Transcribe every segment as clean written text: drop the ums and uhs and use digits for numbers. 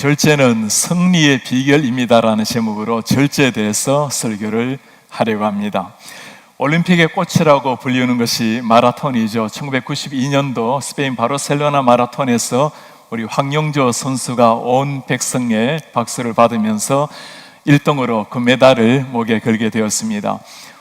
절제는 승리의 비결입니다라는 제목으로 절제에 대해서 설교를 하려고 합니다. 올림픽의 꽃이라고 불리는 것이 마라톤이죠. 1992년도 스페인 바르셀로나 마라톤에서 우리 황영조 선수가 온 백성의 박수를 받으면서 1등으로 그 메달을 목에 걸게 되었습니다.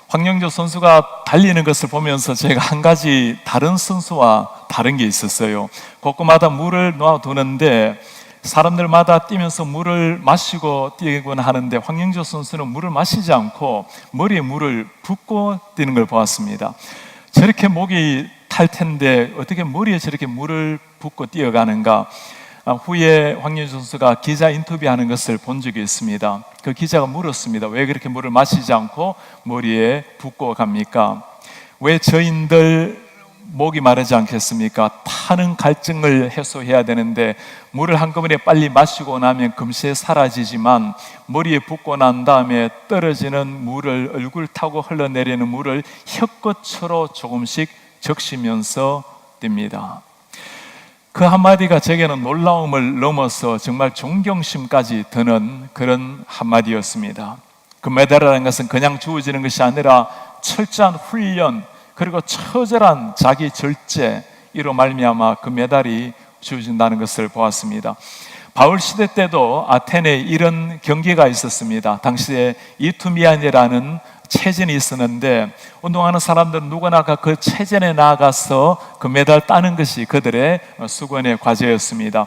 황영조 선수가 달리는 것을 보면서 제가 한 가지 다른 선수와 다른 게 있었어요. 곳곳마다 물을 놓아두는데 사람들마다 뛰면서 물을 마시고 뛰곤 하는데 황영조 선수는 물을 마시지 않고 머리에 물을 붓고 뛰는 걸 보았습니다. 저렇게 목이 탈 텐데 어떻게 머리에 저렇게 물을 붓고 뛰어가는가? 후에 황영조 선수가 기자 인터뷰하는 것을 본 적이 있습니다. 그 기자가 물었습니다. 왜 그렇게 물을 마시지 않고 머리에 붓고 갑니까? 왜 저인들 목이 마르지 않겠습니까? 타는 갈증을 해소해야 되는데 물을 한꺼번에 빨리 마시고 나면 금세 사라지지만 머리에 붓고 난 다음에 떨어지는 물을, 얼굴 타고 흘러내리는 물을 혀끝으로 조금씩 적시면서 뜁니다. 그 한마디가 제게는 놀라움을 넘어서 정말 존경심까지 드는 그런 한마디였습니다. 그 메달이라는 것은 그냥 주어지는 것이 아니라 철저한 훈련, 그리고 처절한 자기 절제, 이로 말미암아 그 메달이 주어진다는 것을 보았습니다. 바울 시대 때도 아테네에 이런 경기가 있었습니다. 당시에 이투미안이라는 체전이 있었는데 운동하는 사람들은 누구나 그 체전에 나가서 그 메달 따는 것이 그들의 수건의 과제였습니다.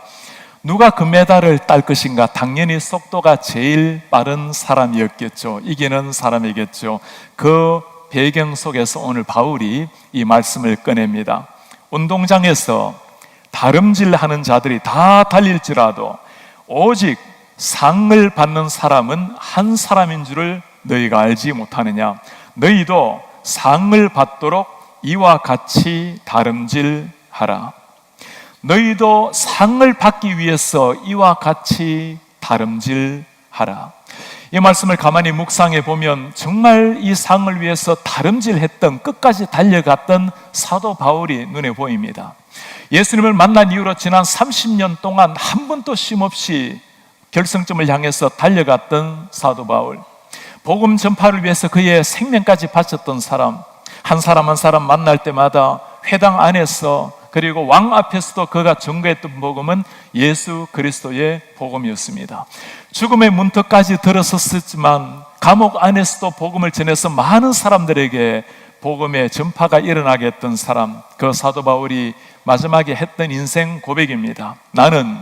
누가 그 메달을 딸 것인가? 당연히 속도가 제일 빠른 사람이었겠죠. 이기는 사람이겠죠. 그 배경 속에서 오늘 바울이 이 말씀을 꺼냅니다. 운동장에서 다름질하는 자들이 다 달릴지라도 오직 상을 받는 사람은 한 사람인 줄을 너희가 알지 못하느냐? 너희도 상을 받도록 이와 같이 다름질하라. 너희도 상을 받기 위해서 이와 같이 다름질하라. 이 말씀을 가만히 묵상해 보면 정말 이 상을 위해서 다름질했던, 끝까지 달려갔던 사도 바울이 눈에 보입니다. 예수님을 만난 이후로 지난 30년 동안 한 번도 쉼없이 결승점을 향해서 달려갔던 사도 바울, 복음 전파를 위해서 그의 생명까지 바쳤던 사람, 한 사람 한 사람 만날 때마다 회당 안에서 그리고 왕 앞에서도 그가 전거했던 복음은 예수 그리스도의 복음이었습니다. 죽음의 문턱까지 들어섰지만 감옥 안에서도 복음을 전해서 많은 사람들에게 복음의 전파가 일어나게 했던 사람, 그 사도 바울이 마지막에 했던 인생 고백입니다. 나는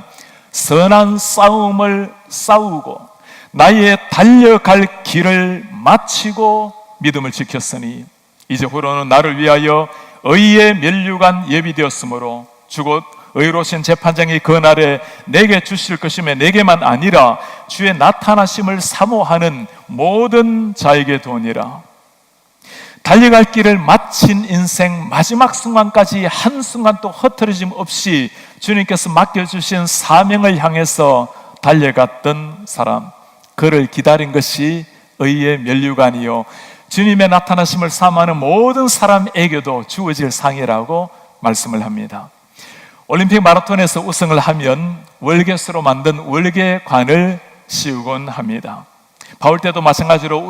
선한 싸움을 싸우고 나의 달려갈 길을 마치고 믿음을 지켰으니 이제후로는 나를 위하여 의의 면류관 예비되었으므로 주곧 의로우신 재판장이 그 날에 내게 주실 것이며 내게만 아니라 주의 나타나심을 사모하는 모든 자에게 도니라. 달려갈 길을 마친 인생 마지막 순간까지 한순간도 흐트러짐 없이 주님께서 맡겨주신 사명을 향해서 달려갔던 사람, 그를 기다린 것이 의의 면류관이요 주님의 나타나심을 사모하는 모든 사람에게도 주어질 상이라고 말씀을 합니다. 올림픽 마라톤에서 우승을 하면 월계수로 만든 월계관을 씌우곤 합니다. 바울 때도 마찬가지로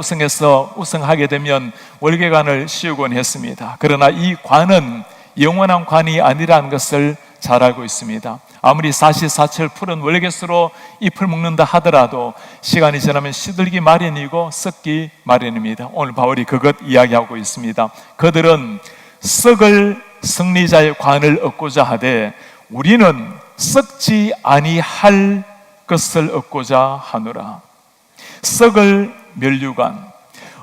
우승하게 되면 월계관을 씌우곤 했습니다. 그러나 이 관은 영원한 관이 아니라는 것을 잘 알고 있습니다. 아무리 사시사철 푸른 월계수로 잎을 묶는다 하더라도 시간이 지나면 시들기 마련이고 썩기 마련입니다. 오늘 바울이 그것 이야기하고 있습니다. 그들은 썩을 승리자의 관을 얻고자 하되 우리는 썩지 아니할 것을 얻고자 하노라. 썩을 면류관,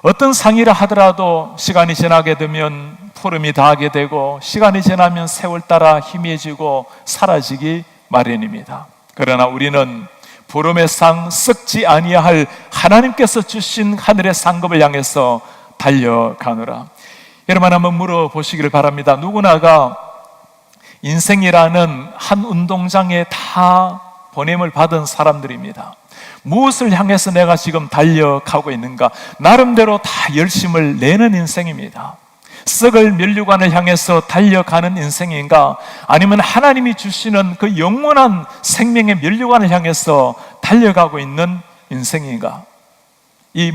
어떤 상이라 하더라도 시간이 지나게 되면 푸름이 다하게 되고 시간이 지나면 세월 따라 희미해지고 사라지기 마련입니다. 그러나 우리는 푸름의 상, 썩지 아니할 하나님께서 주신 하늘의 상급을 향해서 달려가노라. 여러분 한번 물어보시기를 바랍니다. 누구나가 인생이라는 한 운동장에 다 보냄을 받은 사람들입니다. 무엇을 향해서 내가 지금 달려가고 있는가? 나름대로 다 열심을 내는 인생입니다. 썩을 면류관을 향해서 달려가는 인생인가? 아니면 하나님이 주시는 그 영원한 생명의 면류관을 향해서 달려가고 있는 인생인가? 이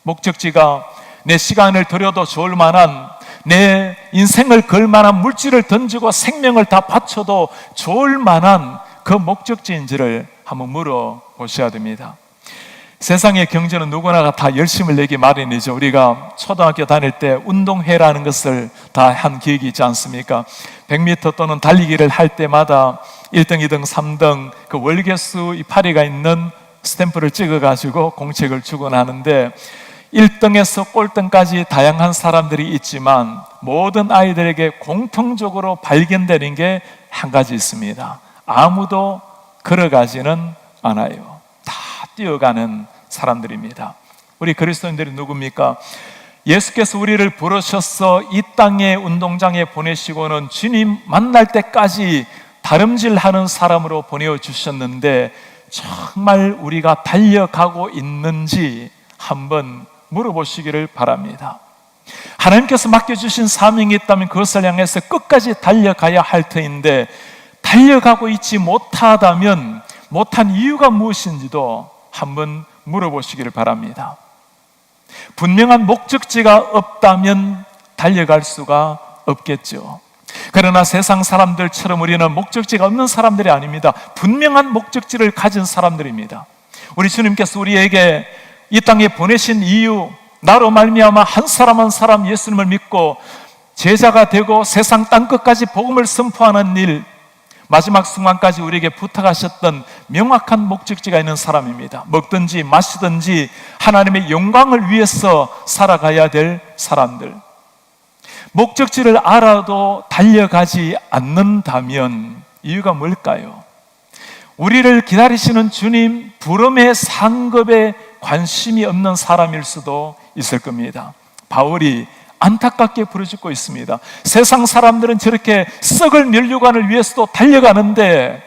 목적지가 내 시간을 들여도 좋을 만한, 내 인생을 걸 만한, 물질을 던지고 생명을 다 바쳐도 좋을 만한 그 목적지인지를 한번 물어보셔야 됩니다. 세상의 경제는 누구나 다 열심을 내기 마련이죠. 우리가 초등학교 다닐 때 운동회라는 것을 다 한 기억이 있지 않습니까? 100m 또는 달리기를 할 때마다 1등, 2등, 3등 그 월계수 이파리가 있는 스탬프를 찍어가지고 공책을 주곤 하는데, 1등에서 꼴등까지 다양한 사람들이 있지만 모든 아이들에게 공통적으로 발견되는 게 한 가지 있습니다. 아무도 걸어가지는 않아요. 다 뛰어가는 사람들입니다. 우리 그리스도인들이 누굽니까? 예수께서 우리를 부르셔서 이 땅의 운동장에 보내시고는 주님 만날 때까지 다름질하는 사람으로 보내주셨는데, 정말 우리가 달려가고 있는지 한번 물어보시기를 바랍니다. 하나님께서 맡겨주신 사명이 있다면 그것을 향해서 끝까지 달려가야 할 터인데, 달려가고 있지 못하다면 못한 이유가 무엇인지도 한번 물어보시기를 바랍니다. 분명한 목적지가 없다면 달려갈 수가 없겠죠. 그러나 세상 사람들처럼 우리는 목적지가 없는 사람들이 아닙니다. 분명한 목적지를 가진 사람들입니다. 우리 주님께서 우리에게 이 땅에 보내신 이유, 나로 말미암아 한 사람 한 사람 예수님을 믿고 제자가 되고 세상 땅끝까지 복음을 선포하는 일, 마지막 순간까지 우리에게 부탁하셨던 명확한 목적지가 있는 사람입니다. 먹든지 마시든지 하나님의 영광을 위해서 살아가야 될 사람들. 목적지를 알아도 달려가지 않는다면 이유가 뭘까요? 우리를 기다리시는 주님 부름의 상급에 관심이 없는 사람일 수도 있을 겁니다. 바울이 안타깝게 부르짖고 있습니다. 세상 사람들은 저렇게 썩을 면류관을 위해서도 달려가는데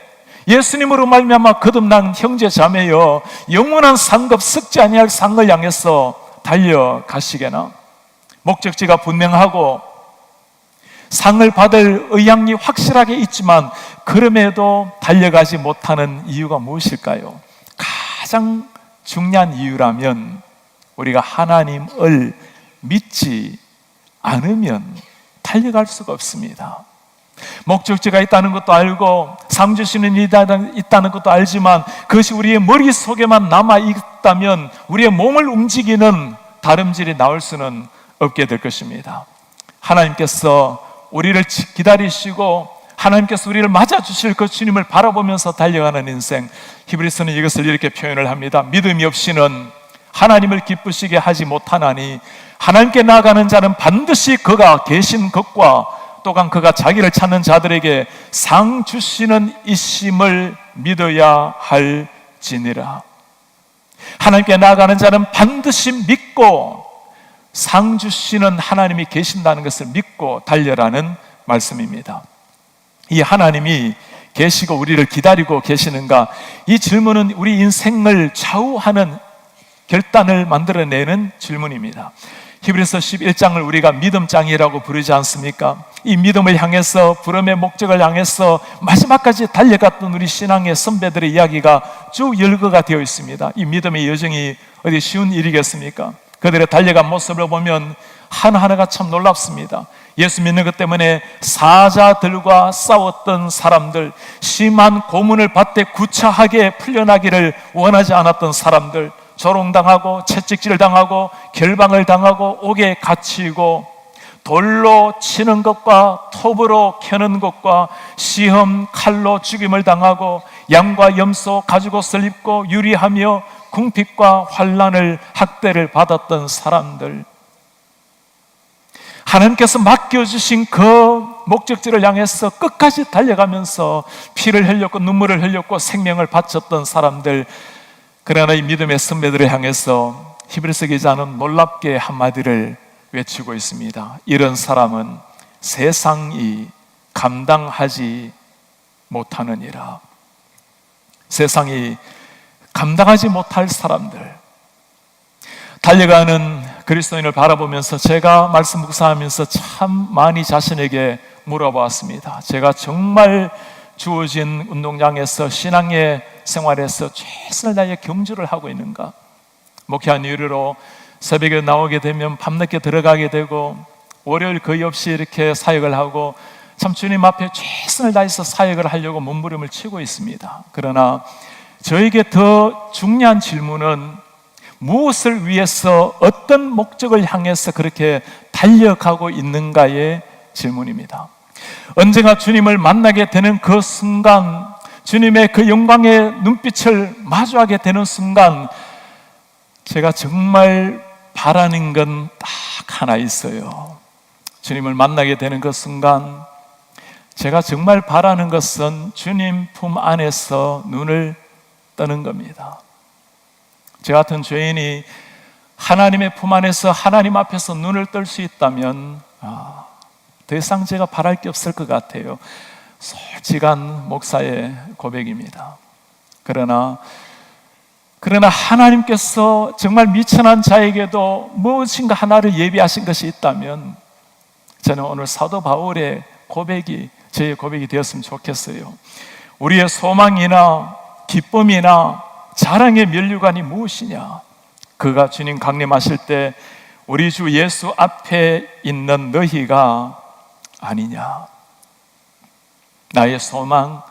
예수님으로 말미암아 거듭난 형제 자매여, 영원한 상급 썩지 아니할 상을 향해서 달려가시게나. 목적지가 분명하고 상을 받을 의향이 확실하게 있지만 그럼에도 달려가지 못하는 이유가 무엇일까요? 가장 중요한 이유라면 우리가 하나님을 믿지 않으면 달려갈 수가 없습니다. 목적지가 있다는 것도 알고 상 주시는 일이 있다는 것도 알지만 그것이 우리의 머릿속에만 남아있다면 우리의 몸을 움직이는 다름질이 나올 수는 없게 될 것입니다. 하나님께서 우리를 기다리시고 하나님께서 우리를 맞아주실 그 주님을 바라보면서 달려가는 인생, 히브리서는 이것을 이렇게 표현을 합니다. 믿음이 없이는 하나님을 기쁘시게 하지 못하나니 하나님께 나아가는 자는 반드시 그가 계신 것과 또한 그가 자기를 찾는 자들에게 상 주시는 이심을 믿어야 할지니라. 하나님께 나아가는 자는 반드시 믿고 상 주시는 하나님이 계신다는 것을 믿고 달려라는 말씀입니다. 이 하나님이 계시고 우리를 기다리고 계시는가? 이 질문은 우리 인생을 좌우하는 결단을 만들어내는 질문입니다. 히브리서 11장을 우리가 믿음장이라고 부르지 않습니까? 이 믿음을 향해서, 부름의 목적을 향해서 마지막까지 달려갔던 우리 신앙의 선배들의 이야기가 쭉 열거가 되어 있습니다. 이 믿음의 여정이 어디 쉬운 일이겠습니까? 그들의 달려간 모습을 보면 하나하나가 참 놀랍습니다. 예수 믿는 것 때문에 사자들과 싸웠던 사람들, 심한 고문을 받되 구차하게 풀려나기를 원하지 않았던 사람들, 조롱당하고 채찍질 당하고 결방을 당하고 옥에 갇히고 돌로 치는 것과 톱으로 캐는 것과 시험 칼로 죽임을 당하고 양과 염소 가죽옷을 입고 유리하며 궁핍과 환난을 학대를 받았던 사람들, 하나님께서 맡겨주신 그 목적지를 향해서 끝까지 달려가면서 피를 흘렸고 눈물을 흘렸고 생명을 바쳤던 사람들. 그러나 이 믿음의 선배들을 향해서 히브리서 기자는 놀랍게 한마디를 외치고 있습니다. 이런 사람은 세상이 감당하지 못하느니라. 세상이 감당하지 못할 사람들. 달려가는 그리스도인을 바라보면서 제가 말씀 묵상하면서 참 많이 자신에게 물어봤습니다. 제가 정말 주어진 운동장에서 신앙의 생활에서 최선을 다해 경주를 하고 있는가? 목회한 이후로 새벽에 나오게 되면 밤늦게 들어가게 되고 월요일 거의 없이 이렇게 사역을 하고 참 주님 앞에 최선을 다해서 사역을 하려고 몸부림을 치고 있습니다. 그러나 저에게 더 중요한 질문은 무엇을 위해서 어떤 목적을 향해서 그렇게 달려가고 있는가의 질문입니다. 언젠가 주님을 만나게 되는 그 순간, 주님의 그 영광의 눈빛을 마주하게 되는 순간 제가 정말 바라는 건 딱 하나 있어요. 주님을 만나게 되는 그 순간 제가 정말 바라는 것은 주님 품 안에서 눈을 뜨는 겁니다. 저 같은 죄인이 하나님의 품 안에서 하나님 앞에서 눈을 뜰 수 있다면 더 이상 제가 바랄 게 없을 것 같아요. 솔직한 목사의 고백입니다. 그러나 하나님께서 정말 미천한 자에게도 무엇인가 하나를 예비하신 것이 있다면 저는 오늘 사도 바울의 고백이 저의 고백이 되었으면 좋겠어요. 우리의 소망이나 기쁨이나 자랑의 면류관이 무엇이냐? 그가 주님 강림하실 때 우리 주 예수 앞에 있는 너희가 아니냐? 나의 소망,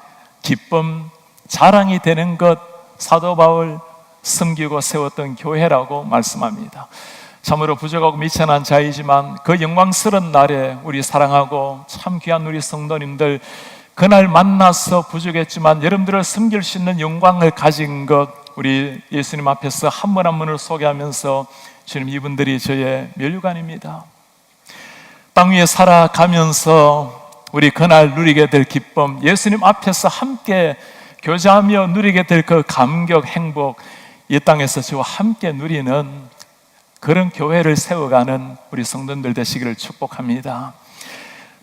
기쁨, 자랑이 되는 것 사도 바울 섬기고 세웠던 교회라고 말씀합니다. 참으로 부족하고 미천한 자이지만 그 영광스러운 날에 우리 사랑하고 참 귀한 우리 성도님들 그날 만나서 부족했지만 여러분들을 섬길 수 있는 영광을 가진 것 우리 예수님 앞에서 한 분 한 분을 소개하면서 주님 이분들이 저의 면류관입니다. 땅 위에 살아가면서 우리 그날 누리게 될 기쁨, 예수님 앞에서 함께 교제하며 누리게 될 그 감격, 행복, 이 땅에서 저와 함께 누리는 그런 교회를 세워가는 우리 성도들 되시기를 축복합니다.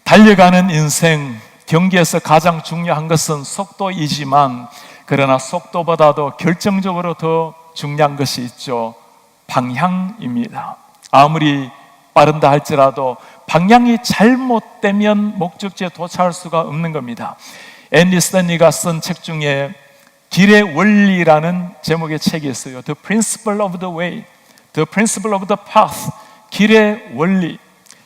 달려가는 인생, 경기에서 가장 중요한 것은 속도이지만 그러나 속도보다도 결정적으로 더 중요한 것이 있죠. 방향입니다. 아무리 빠른다 할지라도 방향이 잘못되면 목적지에 도착할 수가 없는 겁니다. 앤디 스탠리가 쓴 책 중에 길의 원리라는 제목의 책이 있어요. The Principle of the Way, The Principle of the Path, 길의 원리.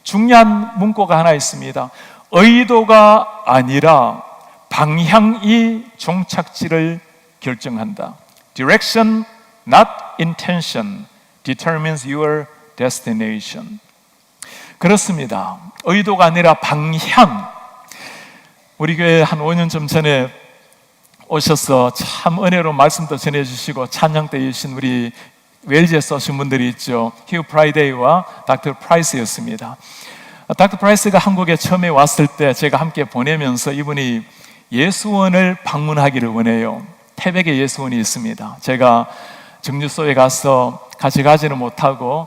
중요한 문구가 하나 있습니다. 의도가 아니라 방향이 종착지를 결정한다. Direction, not intention, determines your destination. 그렇습니다. 의도가 아니라 방향. 우리 교회 한 5년 좀 전에 오셔서 참 은혜로운 말씀도 전해주시고 찬양 때 해주신 우리 웰즈에서 오신 분들이 있죠. 휴 프라이데이와 닥터 프라이스였습니다. 닥터 프라이스가 한국에 처음에 왔을 때 제가 함께 보내면서 이분이 예수원을 방문하기를 원해요. 태백에 예수원이 있습니다. 제가 정류소에 가서 같이 가지는 못하고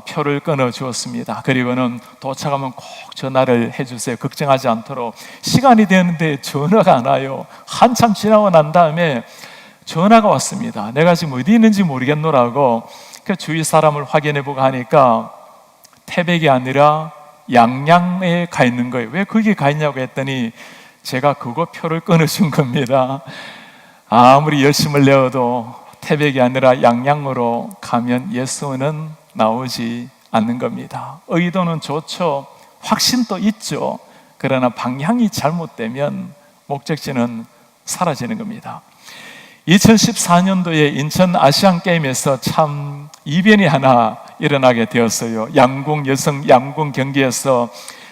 표를 끊어 주었습니다. 그리고는 도착하면 꼭 전화를 해주세요. 걱정하지 않도록. 시간이 되는데 전화가 안 와요. 한참 지나고 난 다음에 전화가 왔습니다. 내가 지금 어디 있는지 모르겠노라고. 그 주위 사람을 확인해보고 하니까 태백이 아니라 양양에 가 있는 거예요. 왜 거기 가 있냐고 했더니 제가 그거 표를 끊어준 겁니다. 아무리 열심을 내어도 태백이 아니라 양양으로 가면 예수는 나오지 않는 겁니다. 의도는 좋죠. 확신도 있죠. 그러나 방향이 잘못되면 목적지는 사라지는 겁니다. 2014년도에 인천 아시안게임에서 참 이변이 하나 일어나게 되었어요. 양궁, 여성 양궁 경기에서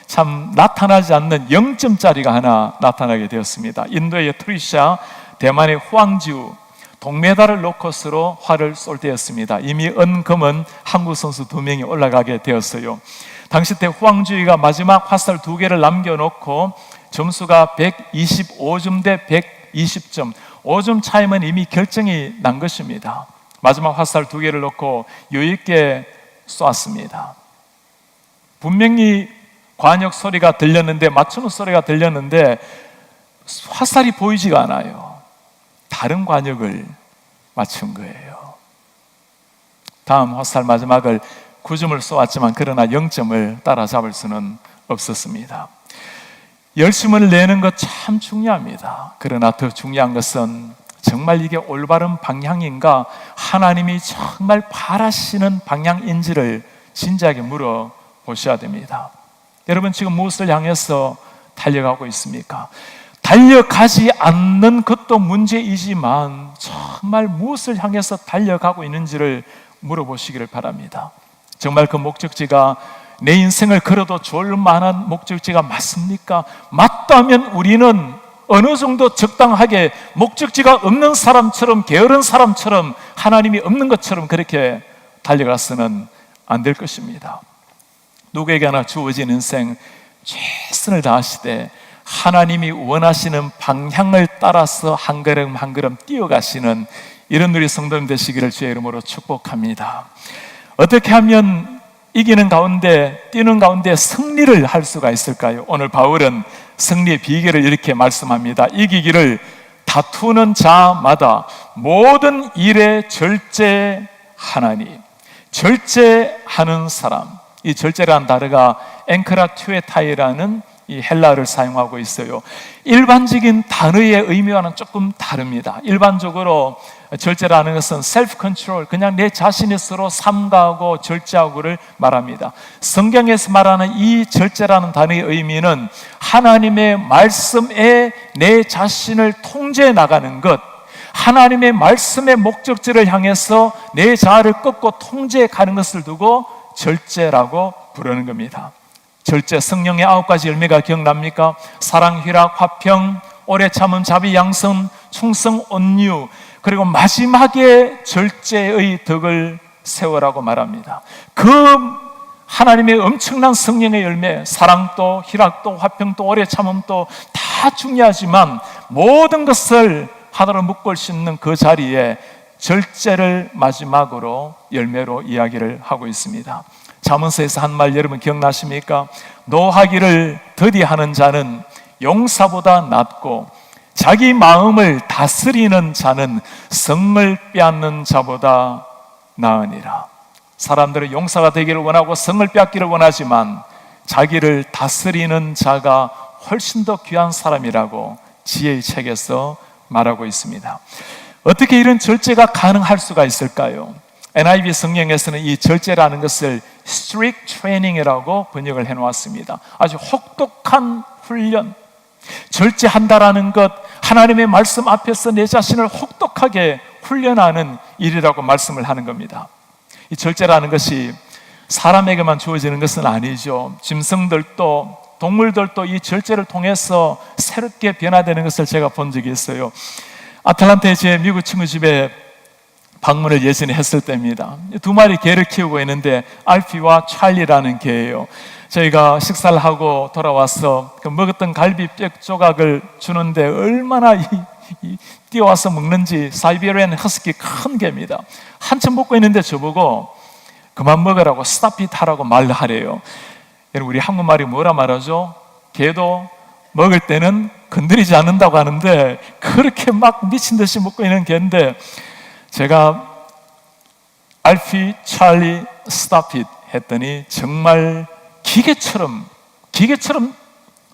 참 나타나지 않는 0점짜리가 하나 나타나게 되었습니다. 인도의 트리샤, 대만의 후앙지우, 동메달을 놓고서로 활을 쏠 때였습니다. 이미 은금은 한국 선수 2명이 올라가게 되었어요. 당시 때 후앙주의가 마지막 화살 2개를 남겨놓고 점수가 125점 대 120점, 5점 차이면 이미 결정이 난 것입니다. 마지막 화살 2개를 놓고 여유있게 쏘았습니다. 분명히 관역 소리가 들렸는데, 맞추는 소리가 들렸는데 화살이 보이지가 않아요. 다른 관역을 맞춘 거예요. 다음 화살 마지막을 9점을 쏘았지만 그러나 0점을 따라잡을 수는 없었습니다. 열심을 내는 것 참 중요합니다. 그러나 더 중요한 것은 정말 이게 올바른 방향인가, 하나님이 정말 바라시는 방향인지를 진지하게 물어보셔야 됩니다. 여러분, 지금 무엇을 향해서 달려가고 있습니까? 달려가지 않는 것도 문제이지만 정말 무엇을 향해서 달려가고 있는지를 물어보시기를 바랍니다. 정말 그 목적지가 내 인생을 걸어도 좋을 만한 목적지가 맞습니까? 맞다면 우리는 어느 정도 적당하게 목적지가 없는 사람처럼, 게으른 사람처럼, 하나님이 없는 것처럼 그렇게 달려가서는 안 될 것입니다. 누구에게나 주어진 인생 최선을 다하시되 하나님이 원하시는 방향을 따라서 한 걸음 한 걸음 뛰어가시는 이런 우리 성도님 되시기를 주의 이름으로 축복합니다. 어떻게 하면 이기는 가운데, 뛰는 가운데 승리를 할 수가 있을까요? 오늘 바울은 승리의 비결을 이렇게 말씀합니다. 이기기를 다투는 자마다 모든 일에 절제하나니. 절제하는 사람, 이 절제라는 단어가 앵크라투에타이라는 이 헬라어를 사용하고 있어요. 일반적인 단어의 의미와는 조금 다릅니다. 일반적으로 절제라는 것은 self control, 그냥 내 자신이 스스로 삼가하고 절제하고를 말합니다. 성경에서 말하는 이 절제라는 단어의 의미는 하나님의 말씀에 내 자신을 통제해 나가는 것, 하나님의 말씀의 목적지를 향해서 내 자아를 꺾고 통제해 가는 것을 두고 절제라고 부르는 겁니다. 절제, 성령의 9가지 열매가 기억납니까? 사랑, 희락, 화평, 오래 참음, 자비, 양선, 충성, 온유, 그리고 마지막에 절제의 덕을 세워라고 말합니다. 그 하나님의 엄청난 성령의 열매, 사랑도, 희락도, 화평도, 오래 참음도 다 중요하지만 모든 것을 하나로 묶을 수 있는 그 자리에 절제를 마지막으로 열매로 이야기를 하고 있습니다. 잠언서에서 한 말 여러분 기억나십니까? 노하기를 더디하는 자는 용사보다 낫고 자기 마음을 다스리는 자는 성을 빼앗는 자보다 나으니라. 사람들은 용사가 되기를 원하고 성을 빼앗기를 원하지만 자기를 다스리는 자가 훨씬 더 귀한 사람이라고 지혜의 책에서 말하고 있습니다. 어떻게 이런 절제가 가능할 수가 있을까요? NIV 성경에서는 이 절제라는 것을 strict training이라고 번역을 해놓았습니다. 아주 혹독한 훈련, 절제한다라는 것, 하나님의 말씀 앞에서 내 자신을 혹독하게 훈련하는 일이라고 말씀을 하는 겁니다. 이 절제라는 것이 사람에게만 주어지는 것은 아니죠. 짐승들도, 동물들도 이 절제를 통해서 새롭게 변화되는 것을 제가 본 적이 있어요. 아틀란타에 제 미국 친구 집에 방문을 예전에 했을 때입니다. 2마리 개를 키우고 있는데 알피와 찰리라는 개예요. 저희가 식사를 하고 돌아와서 그 먹었던 갈비뼈 조각을 주는데 얼마나 뛰어와서 먹는지. 사이베리안 허스키 큰 개입니다. 한참 먹고 있는데 저보고 그만 먹으라고 스탑 잇 하라고 말하래요. 여러분, 우리 한국말이 뭐라 말하죠? 개도 먹을 때는 건드리지 않는다고 하는데 그렇게 막 미친 듯이 먹고 있는 개인데 제가 알피, 찰리, 스탑 잇 했더니 정말 기계처럼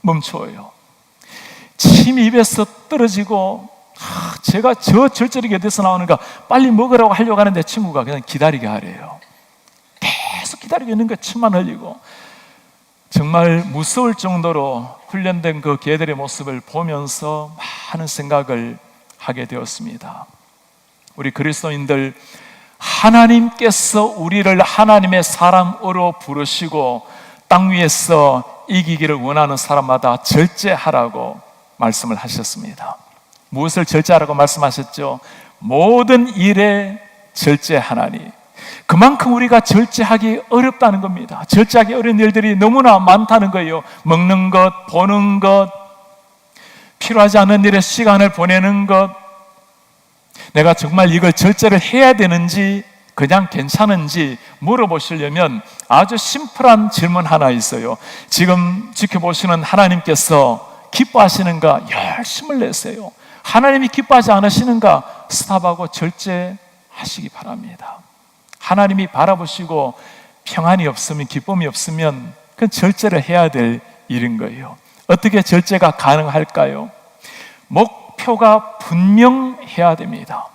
멈춰요. 침이 입에서 떨어지고 제가 저 절제력이 어디서 나오는가 빨리 먹으라고 하려고 하는데 친구가 그냥 기다리게 하래요. 계속 기다리고 있는 거예요. 침만 흘리고. 정말 무서울 정도로 훈련된 그 개들의 모습을 보면서 많은 생각을 하게 되었습니다. 우리 그리스도인들, 하나님께서 우리를 하나님의 사람으로 부르시고 땅 위에서 이기기를 원하는 사람마다 절제하라고 말씀을 하셨습니다. 무엇을 절제하라고 말씀하셨죠? 모든 일에 절제하나니. 그만큼 우리가 절제하기 어렵다는 겁니다. 절제하기 어려운 일들이 너무나 많다는 거예요. 먹는 것, 보는 것, 필요하지 않은 일에 시간을 보내는 것. 내가 정말 이걸 절제를 해야 되는지 그냥 괜찮은지 물어보시려면 아주 심플한 질문 하나 있어요. 지금 지켜보시는 하나님께서 기뻐하시는가? 열심을 내세요. 하나님이 기뻐하지 않으시는가? 스탑하고 절제하시기 바랍니다. 하나님이 바라보시고 평안이 없으면, 기쁨이 없으면 그건 절제를 해야 될 일인 거예요. 어떻게 절제가 가능할까요? 목표가 분명해야 됩니다.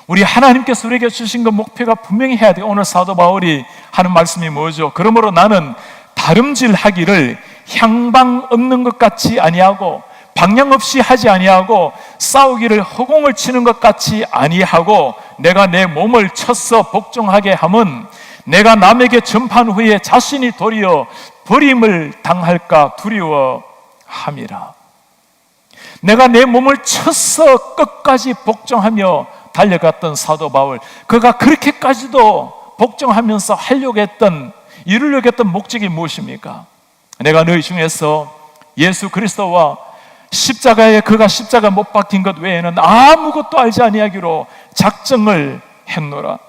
우리 하나님께서 우리에게 주신 그 목표가 분명히 해야 돼요. 오늘 사도 바울이 하는 말씀이 뭐죠? 그러므로 나는 다름질하기를 향방 없는 것 같이 아니하고 방향 없이 하지 아니하고 싸우기를 허공을 치는 것 같이 아니하고 내가 내 몸을 쳐서 복종하게 함은 내가 남에게 전파한 후에 자신이 도리어 버림을 당할까 두려워함이라. 내가 내 몸을 쳐서 끝까지 복종하며 달려갔던 사도 바울, 그가 그렇게까지도 복종하면서 하려고 했던, 이루려고 했던 목적이 무엇입니까? 내가 너희 중에서 예수 그리스도와 십자가에 그가 십자가 못 박힌 것 외에는 아무것도 알지 아니하기로 작정을 했노라.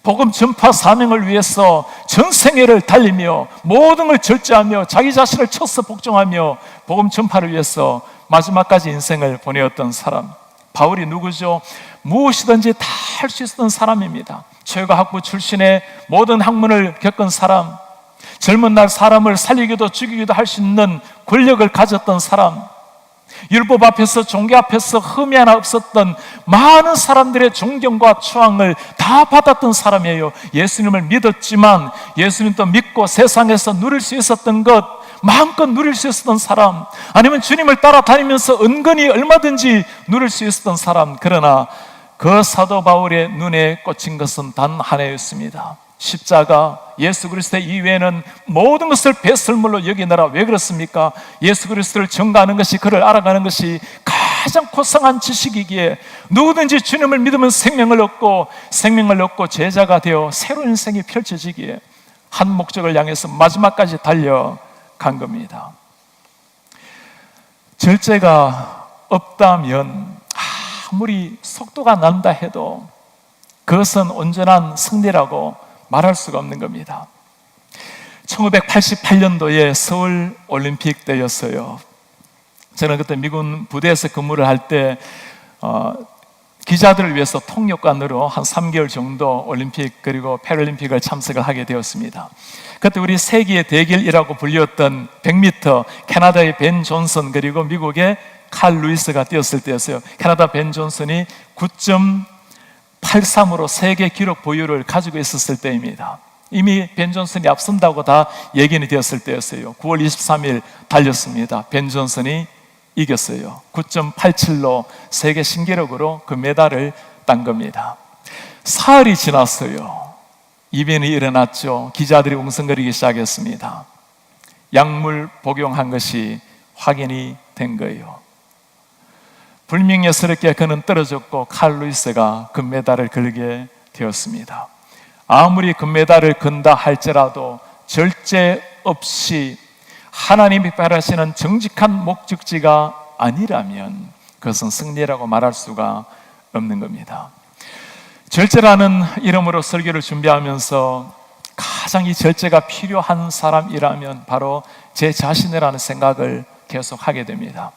복음 전파 사명을 위해서 전생애를 달리며 모든 걸 절제하며 자기 자신을 쳐서 복종하며 복음 전파를 위해서 마지막까지 인생을 보내었던 사람, 바울이 누구죠? 무엇이든지 다 할 수 있었던 사람입니다. 최고학부 출신의 모든 학문을 겪은 사람, 젊은 날 사람을 살리기도 죽이기도 할 수 있는 권력을 가졌던 사람, 율법 앞에서 종교 앞에서 흠이 하나 없었던 많은 사람들의 존경과 추앙을 다 받았던 사람이에요. 예수님을 믿었지만 예수님도 믿고 세상에서 누릴 수 있었던 것 마음껏 누릴 수 있었던 사람, 아니면 주님을 따라다니면서 은근히 얼마든지 누릴 수 있었던 사람. 그러나 그 사도 바울의 눈에 꽂힌 것은 단 하나였습니다. 십자가, 예수 그리스도 이외에는 모든 것을 배설물로 여기느라. 왜 그렇습니까? 예수 그리스도를 증거하는 것이, 그를 알아가는 것이 가장 고상한 지식이기에 누구든지 주님을 믿으면 생명을 얻고 제자가 되어 새로운 인생이 펼쳐지기에 한 목적을 향해서 마지막까지 달려간 겁니다. 절제가 없다면 아무리 속도가 난다 해도 그것은 온전한 승리라고 말할 수가 없는 겁니다. 1988년도에 서울 올림픽 때였어요. 저는 그때 미군 부대에서 근무를 할 때 기자들을 위해서 통역관으로 한 3개월 정도 올림픽 그리고 패럴림픽을 참석을 하게 되었습니다. 그때 우리 세계의 대결이라고 불렸던 100m 캐나다의 벤 존슨 그리고 미국의 칼 루이스가 뛰었을 때였어요. 캐나다 벤 존슨이 9.83으로 세계 기록 보유를 가지고 있었을 때입니다. 이미 벤 존슨이 앞선다고 다 예견이 되었을 때였어요. 9월 23일 달렸습니다. 벤 존슨이 이겼어요. 9.87로 세계 신기록으로 그 메달을 딴 겁니다. 사흘이 지났어요. 이변이 일어났죠. 기자들이 웅성거리기 시작했습니다. 약물 복용한 것이 확인이 된 거예요. 불명예스럽게 그는 떨어졌고 칼 루이스가 금메달을 걸게 되었습니다. 아무리 금메달을 건다 할지라도 절제 없이 하나님이 바라시는 정직한 목적지가 아니라면 그것은 승리라고 말할 수가 없는 겁니다. 절제라는 이름으로 설교를 준비하면서 가장 이 절제가 필요한 사람이라면 바로 제 자신이라는 생각을 계속 하게 됩니다.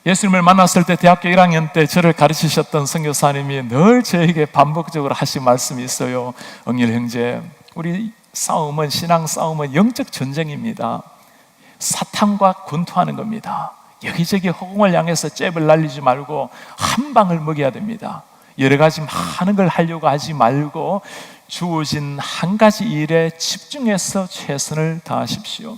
예수님을 만났을 때 대학교 1학년 때 저를 가르치셨던 선교사님이 늘 저에게 반복적으로 하신 말씀이 있어요. 응일 형제, 우리 싸움은, 신앙 싸움은 영적 전쟁입니다. 사탄과 권투하는 겁니다. 여기저기 허공을 향해서 잽을 날리지 말고 한 방을 먹여야 됩니다. 여러 가지 많은 걸 하려고 하지 말고 주어진 한 가지 일에 집중해서 최선을 다하십시오.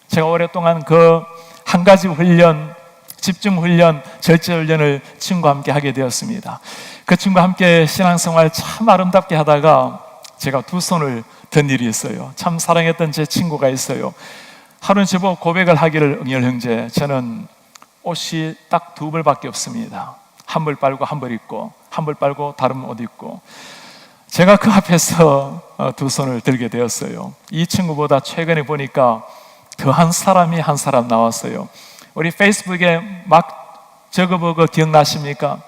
제가 오랫동안 그 한 가지 훈련, 집중훈련, 절제훈련을 친구와 함께 하게 되었습니다. 그 친구와 함께 신앙생활 참 아름답게 하다가 제가 두 손을 든 일이 있어요. 참 사랑했던 제 친구가 있어요. 하루는 저보고 고백을 하기를, 응열 형제, 저는 옷이 딱 두 벌밖에 없습니다. 한 벌 빨고 한 벌 입고, 한 벌 빨고 다른 옷 입고. 제가 그 앞에서 두 손을 들게 되었어요. 이 친구보다 최근에 보니까 더 한 사람이 한 사람 나왔어요. 우리 페이스북에 막 저거보고 기억나십니까?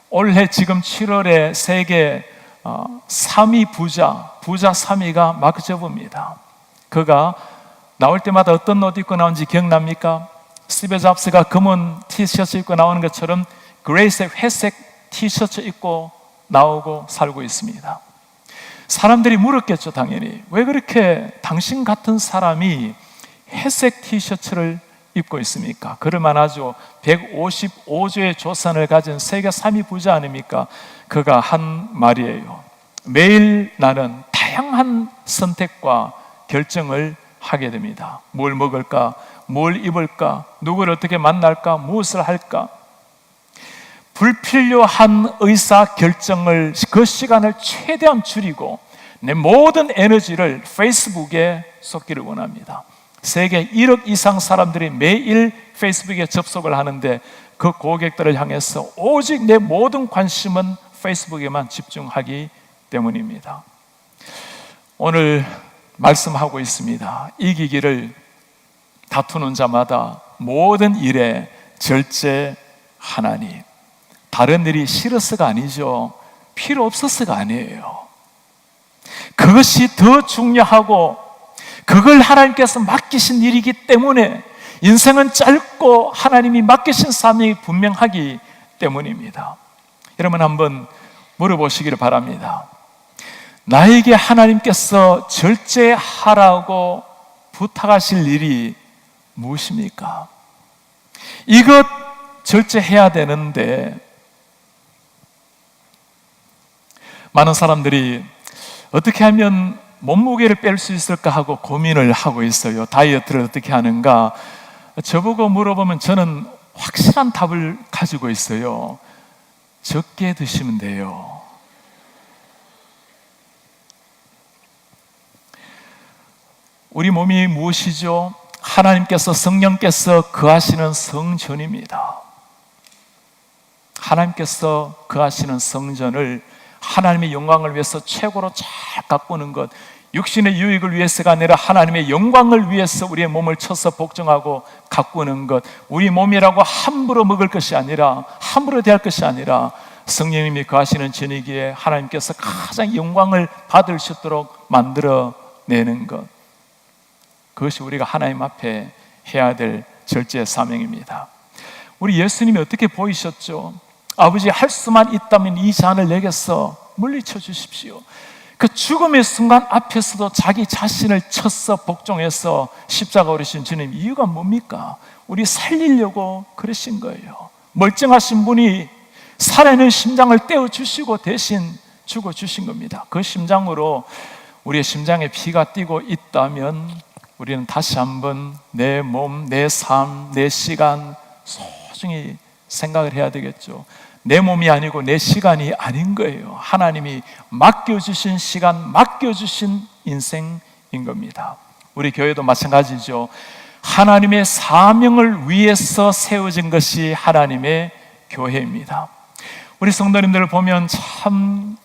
올해 지금 7월에 세계 3위 부자 3위가 마크 저버입니다. 그가 나올 때마다 어떤 옷 입고 나오는지 기억납니까? 스티브 잡스가 검은 티셔츠 입고 나오는 것처럼 그레이색 회색 티셔츠 입고 나오고 살고 있습니다. 사람들이 물었겠죠, 당연히. 왜 그렇게 당신 같은 사람이 회색 티셔츠를 입고 있습니까? 그럴 만하죠. 155조의 조산을 가진 세계 3위 부자 아닙니까? 그가 한 말이에요. 매일 나는 다양한 선택과 결정을 하게 됩니다. 뭘 먹을까? 뭘 입을까? 누구를 어떻게 만날까? 무엇을 할까? 불필요한 의사결정을 그 시간을 최대한 줄이고 내 모든 에너지를 페이스북에 쏟기를 원합니다. 세계 1억 이상 사람들이 매일 페이스북에 접속을 하는데 그 고객들을 향해서 오직 내 모든 관심은 페이스북에만 집중하기 때문입니다. 오늘 말씀하고 있습니다. 이기기를 다투는 자마다 모든 일에 절제 하나니. 다른 일이 싫어서가 아니죠. 필요 없어서가 아니에요. 그것이 더 중요하고 그걸 하나님께서 맡기신 일이기 때문에 인생은 짧고 하나님이 맡기신 사명이 분명하기 때문입니다. 여러분 한번 물어보시기를 바랍니다. 나에게 하나님께서 절제하라고 부탁하실 일이 무엇입니까? 이것 절제해야 되는데 많은 사람들이 어떻게 하면 몸무게를 뺄 수 있을까 하고 고민을 하고 있어요. 다이어트를 어떻게 하는가? 저보고 물어보면 저는 확실한 답을 가지고 있어요. 적게 드시면 돼요. 우리 몸이 무엇이죠? 하나님께서 성령께서 거하시는 성전입니다. 하나님께서 거하시는 성전을 하나님의 영광을 위해서 최고로 잘 가꾸는 것, 육신의 유익을 위해서가 아니라 하나님의 영광을 위해서 우리의 몸을 쳐서 복종하고 가꾸는 것, 우리 몸이라고 함부로 먹을 것이 아니라, 함부로 대할 것이 아니라 성령님이 거하시는 전이기에 하나님께서 가장 영광을 받을 수 있도록 만들어내는 것, 그것이 우리가 하나님 앞에 해야 될 절제 사명입니다. 우리 예수님이 어떻게 보이셨죠? 아버지, 할 수만 있다면 이 잔을 내게서 물리쳐 주십시오. 그 죽음의 순간 앞에서도 자기 자신을 쳐서 복종해서 십자가 오르신 주님, 이유가 뭡니까? 우리 살리려고 그러신 거예요. 멀쩡하신 분이 살아있는 심장을 떼어주시고 대신 죽어주신 겁니다. 그 심장으로 우리의 심장에 피가 뛰고 있다면 우리는 다시 한번 내 몸, 내 삶, 내 시간 소중히 생각을 해야 되겠죠. 내 몸이 아니고 내 시간이 아닌 거예요. 하나님이 맡겨주신 시간, 맡겨주신 인생인 겁니다. 우리 교회도 마찬가지죠. 하나님의 사명을 위해서 세워진 것이 하나님의 교회입니다. 우리 성도님들을 보면 참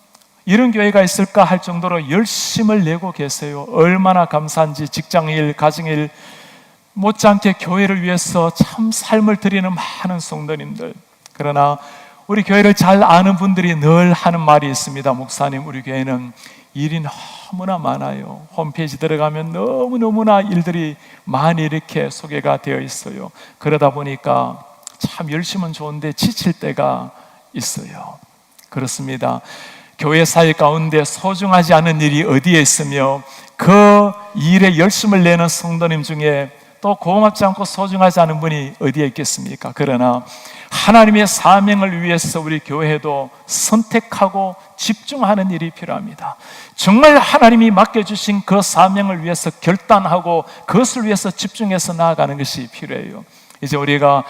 이런 교회가 있을까 할 정도로 열심을 내고 계세요. 얼마나 감사한지. 직장일, 가정일 못지않게 교회를 위해서 참 삶을 드리는 많은 성도님들. 그러나 우리 교회를 잘 아는 분들이 늘 하는 말이 있습니다. 목사님, 우리 교회는 일이 너무나 많아요. 홈페이지 들어가면 너무너무나 일들이 많이 이렇게 소개가 되어 있어요. 그러다 보니까 참 열심은 좋은데 지칠 때가 있어요. 그렇습니다. 교회 사회 가운데 소중하지 않은 일이 어디에 있으며 그 일에 열심을 내는 성도님 중에 또 고맙지 않고 소중하지 않은 분이 어디에 있겠습니까? 그러나 하나님의 사명을 위해서 우리 교회도 선택하고 집중하는 일이 필요합니다. 정말 하나님이 맡겨주신 그 사명을 위해서 결단하고 그것을 위해서 집중해서 나아가는 것이 필요해요. 이제 우리가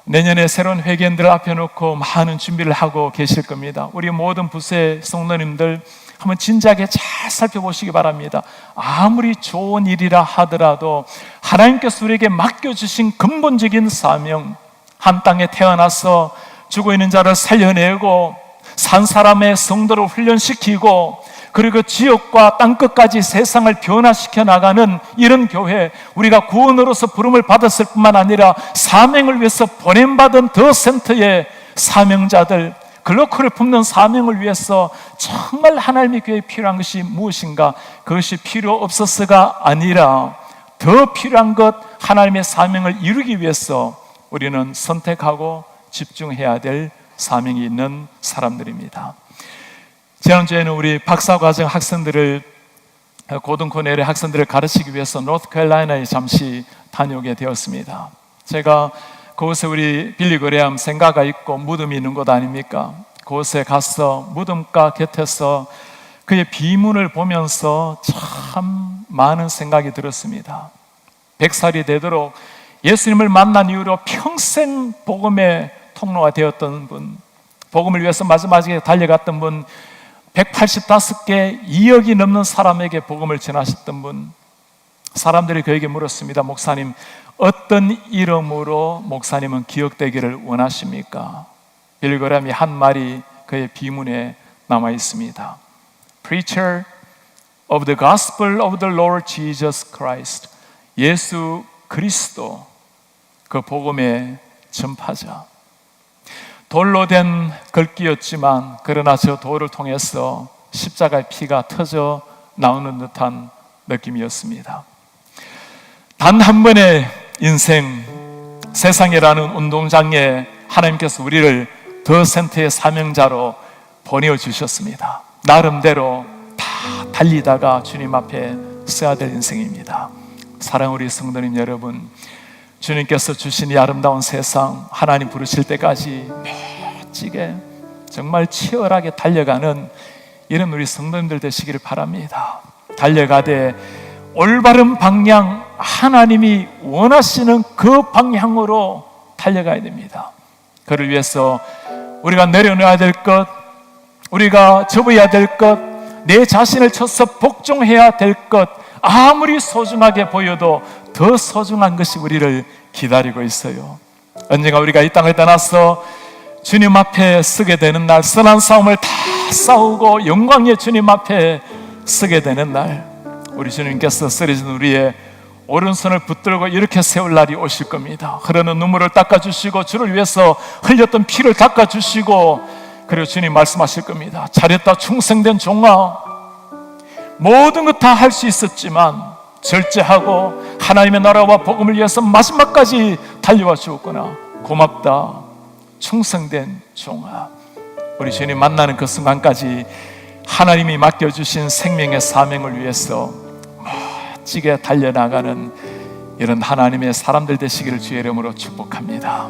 내년에 새로운 회개인들을 앞에 놓고 많은 준비를 하고 계실 겁니다. 우리 모든 부세 성도님들 한번 진지하게 잘 살펴보시기 바랍니다. 아무리 좋은 일이라 하더라도 하나님께서 우리에게 맡겨주신 근본적인 사명, 한 땅에 태어나서 죽어있는 자를 살려내고 산 사람의 성도를 훈련시키고 그리고 지역과 땅끝까지 세상을 변화시켜 나가는 이런 교회, 우리가 구원으로서 부름을 받았을 뿐만 아니라 사명을 위해서 보냄받은 더 센터의 사명자들, 글로컬을 품는 사명을 위해서 정말 하나님의 교회에 필요한 것이 무엇인가? 그것이 필요 없어서가 아니라 더 필요한 것, 하나님의 사명을 이루기 위해서 우리는 선택하고 집중해야 될 사명이 있는 사람들입니다. 지난주에는 우리 박사과정 학생들을, 고등코넬의 학생들을 가르치기 위해서 노스캐롤라이나에 잠시 다녀오게 되었습니다. 제가 그곳에 우리 빌리 그레함 생가가 있고 무덤이 있는 곳 아닙니까? 그곳에 가서 무덤가 곁에서 그의 비문을 보면서 참 많은 생각이 들었습니다. 100살이 되도록 예수님을 만난 이후로 평생 복음의 통로가 되었던 분, 복음을 위해서 마지막에 달려갔던 분, 185개 2억이 넘는 사람에게 복음을 전하셨던 분, 사람들이 그에게 물었습니다. 목사님, 어떤 이름으로 목사님은 기억되기를 원하십니까? 빌리 그레함이 한 말이 그의 비문에 남아 있습니다. Preacher of the Gospel of the Lord Jesus Christ. 예수 그리스도 그 복음의 전파자. 돌로 된 글귀였지만 그러나 저 돌을 통해서 십자가의 피가 터져 나오는 듯한 느낌이었습니다. 단 한 번의 인생, 세상이라는 운동장에 하나님께서 우리를 더 센터의 사명자로 보내주셨습니다. 나름대로 다 달리다가 주님 앞에 서야 될 인생입니다. 사랑하는 우리 성도님 여러분, 주님께서 주신 이 아름다운 세상 하나님 부르실 때까지 멋지게 정말 치열하게 달려가는 이런 우리 성도님들 되시기를 바랍니다. 달려가되 올바른 방향, 하나님이 원하시는 그 방향으로 달려가야 됩니다. 그를 위해서 우리가 내려놓아야 될 것, 우리가 접어야 될 것, 내 자신을 쳐서 복종해야 될 것, 아무리 소중하게 보여도 더 소중한 것이 우리를 기다리고 있어요. 언젠가 우리가 이 땅을 떠나서 주님 앞에 서게 되는 날, 선한 싸움을 다 싸우고 영광의 주님 앞에 서게 되는 날, 우리 주님께서 쓰러진 우리의 오른손을 붙들고 이렇게 세울 날이 오실 겁니다. 흐르는 눈물을 닦아주시고 주를 위해서 흘렸던 피를 닦아주시고, 그리고 주님 말씀하실 겁니다. 잘했다 충성된 종아, 모든 것 다 할 수 있었지만 절제하고 하나님의 나라와 복음을 위해서 마지막까지 달려와 주었구나. 고맙다 충성된 종아. 우리 주님 만나는 그 순간까지 하나님이 맡겨주신 생명의 사명을 위해서 멋지게 달려나가는 이런 하나님의 사람들 되시기를 주의 이름으로 축복합니다.